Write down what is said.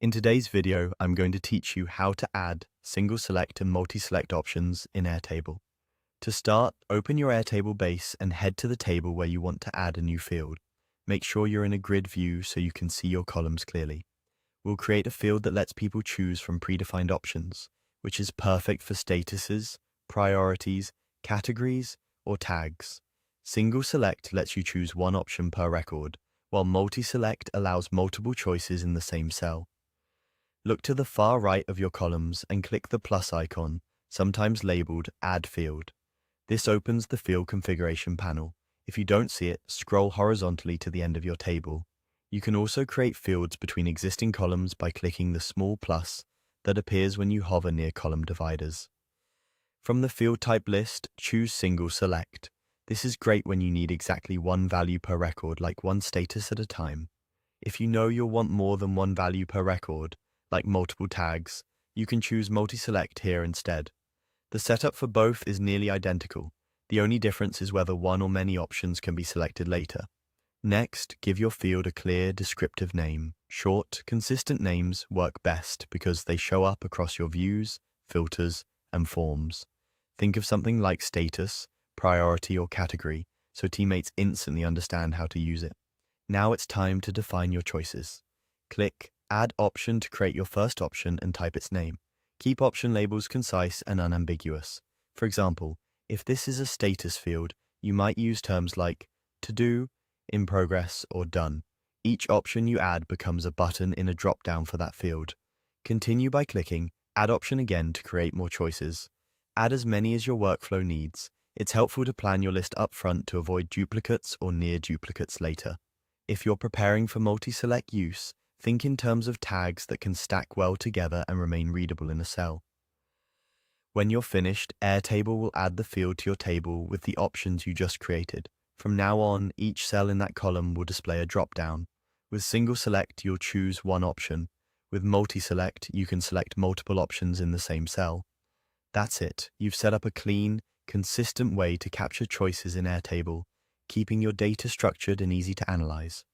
In today's video, I'm going to teach you how to add single select and multi-select options in Airtable. To start, open your Airtable base and head to the table where you want to add a new field. Make sure you're in a grid view so you can see your columns clearly. We'll create a field that lets people choose from predefined options, which is perfect for statuses, priorities, categories, or tags. Single select lets you choose one option per record, while multi-select allows multiple choices in the same cell. Look to the far right of your columns and click the plus icon, sometimes labeled Add Field. This opens the field configuration panel. If you don't see it, scroll horizontally to the end of your table. You can also create fields between existing columns by clicking the small plus that appears when you hover near column dividers. From the field type list, choose Single Select. This is great when you need exactly one value per record, like one status at a time. If you know you'll want more than one value per record, like multiple tags, you can choose multi-select here instead. The setup for both is nearly identical. The only difference is whether one or many options can be selected later. Next, give your field a clear, descriptive name. Short, consistent names work best because they show up across your views, filters, and forms. Think of something like status, priority, or category, so teammates instantly understand how to use it. Now it's time to define your choices. Click Add Option to create your first option and type its name. Keep option labels concise and unambiguous. For example, if this is a status field, you might use terms like to do, in progress, or done. Each option you add becomes a button in a drop-down for that field. Continue by clicking Add Option again to create more choices. Add as many as your workflow needs. It's helpful to plan your list up front to avoid duplicates or near duplicates later. If you're preparing for multi-select use, think in terms of tags that can stack well together and remain readable in a cell. When you're finished, Airtable will add the field to your table with the options you just created. From now on, each cell in that column will display a drop-down. With single select, you'll choose one option. With multi-select, you can select multiple options in the same cell. That's it. You've set up a clean, consistent way to capture choices in Airtable, keeping your data structured and easy to analyze.